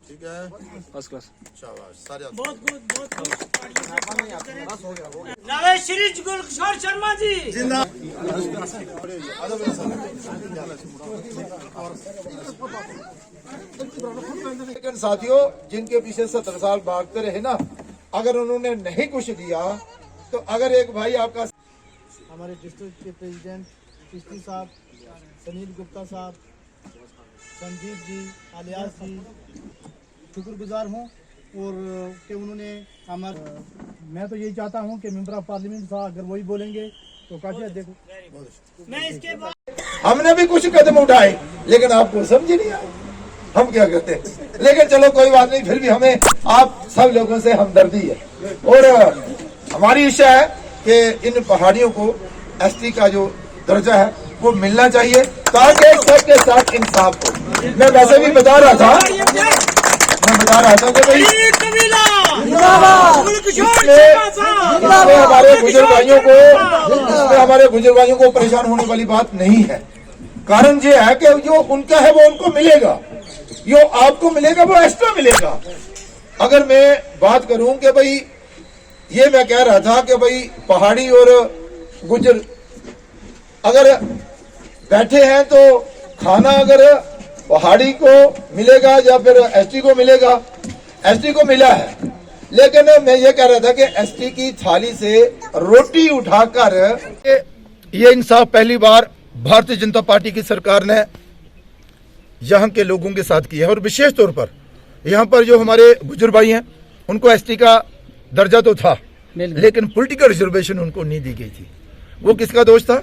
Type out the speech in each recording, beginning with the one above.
ठीक है, first class. शाबाश, सारे बहुत नावे श्री गुलकिशोर शर्मा जी लेकिन साथियों, जिनके पीछे 70 साल भागते रहे ना, अगर उन्होंने नहीं कुछ दिया तो अगर एक भाई आपका, हमारे डिस्ट्रिक्ट के प्रेसिडेंट चिश्ती साहब, सुनील गुप्ता साहब, संदीप जी, आलियास जी, शुक्रगुजार हूँ और कि उन्होंने मैं तो यही चाहता हूँ कि मेंबर ऑफ पार्लियामेंट साहब अगर वही बोलेंगे तो काफी देखो। मैं इसके बाद हमने भी कुछ कदम उठाए लेकिन आपको समझ नहीं आया हम क्या करते हैं। लेकिन चलो कोई बात नहीं, फिर भी हमें आप सब लोगों से हमदर्दी है और हमारी इच्छा है कि इन पहाड़ियों को एसटी का जो दर्जा है वो मिलना चाहिए ताकि सबके साथ इंसाफ हो। मैं वैसे भी बता रहा था कि भाई हमारे बुजुर्ग भाइयों को परेशान होने वाली बात नहीं है। कारण ये है कि जो उनका है वो उनको मिलेगा, जो आपको मिलेगा वो एक्स्ट्रा मिलेगा। अगर मैं बात करूं कि भाई ये मैं कह रहा था कि भाई पहाड़ी और गुजर अगर बैठे हैं तो खाना अगर पहाड़ी को मिलेगा या फिर एसटी को मिलेगा, एसटी को मिला है। लेकिन मैं ये कह रहा था कि एसटी की थाली से रोटी उठाकर ये इंसाफ पहली बार भारतीय जनता पार्टी की सरकार ने यहाँ के लोगों के साथ किया है और विशेष तौर पर यहाँ पर जो हमारे बुजुर्ग भाई हैं उनको एसटी का दर्जा तो था लेकिन पॉलिटिकल रिजर्वेशन उनको नहीं दी गई थी। वो किसका दोष था?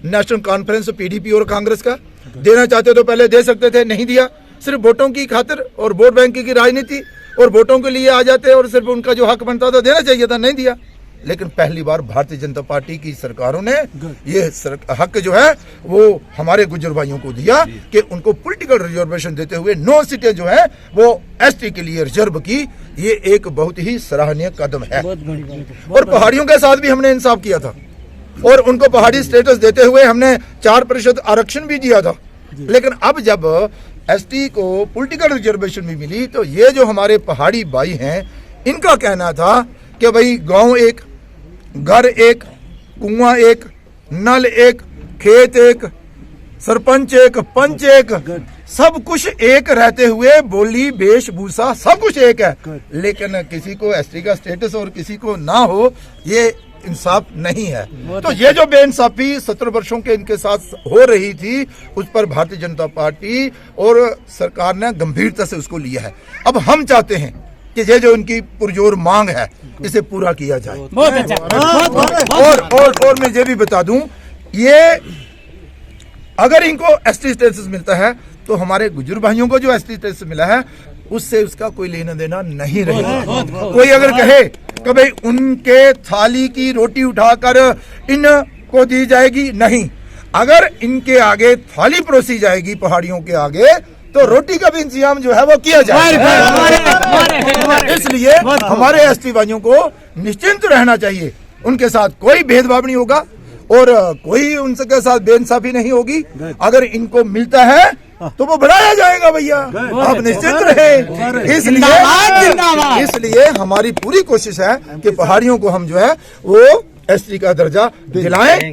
नेशनल कॉन्फ्रेंस, पीडीपी और कांग्रेस का। देना चाहते तो पहले दे सकते थे, नहीं दिया। सिर्फ वोटों की खातिर और वोट बैंक की राजनीति और वोटों के लिए आ जाते और सिर्फ उनका जो हक बनता था देना चाहिए था, नहीं दिया। लेकिन पहली बार भारतीय जनता पार्टी की सरकारों ने ये हक जो है वो हमारे गुजर भाइयों को दिया कि उनको पॉलिटिकल रिजर्वेशन देते हुए 9 सीटें जो है वो एसटी के लिए रिजर्व की। ये एक बहुत ही सराहनीय कदम है। और पहाड़ियों के साथ भी हमने इंसाफ किया था और उनको पहाड़ी स्टेटस देते हुए हमने 4% आरक्षण भी दिया था। लेकिन अब जब एसटी को पॉलिटिकल रिजर्वेशन भी मिली तो ये जो हमारे पहाड़ी भाई हैं इनका कहना था कि भाई गांव एक, घर एक, कुआं एक, नल एक, खेत एक, सरपंच एक, पंच एक, सब कुछ एक रहते हुए बोली वेशभूषा सब कुछ एक है। लेकिन किसी को एसटी का स्टेटस और किसी को ना हो, ये इंसाफ नहीं है। तो ये जो बेइंसाफी 17 वर्षों के इनके साथ हो रही थी उस पर भारतीय जनता पार्टी और सरकार ने गंभीरता से उसको लिया है। अब हम चाहते हैं कि ये जो इनकी पुरजोर मांग है इसे पूरा किया जाए। बहुत अच्छा। और मैं ये भी बता दूं, ये अगर इनको एसटी स्टेटस मिलता है तो हमारे गुजर भाइयों को जो एसटी स्टेटस मिला है उससे उसका कोई लेना देना नहीं रहेगा। कोई अगर कहे कि भाई उनके थाली की रोटी उठाकर इनको दी जाएगी, नहीं। अगर इनके आगे थाली परोसी जाएगी पहाड़ियों के आगे तो रोटी का भी इंतजाम जो है वो किया जाए। इसलिए हमारे एसटी भाइयों को निश्चिंत रहना चाहिए, उनके साथ कोई भेदभाव नहीं होगा और कोई उनके साथ बेइंसाफी नहीं होगी। अगर इनको मिलता है तो वो बढ़ाया जाएगा भैया, आप निश्चिंत रहे। इसलिए हमारी पूरी कोशिश है कि पहाड़ियों को हम जो है वो एसटी का दर्जा दिलाएं।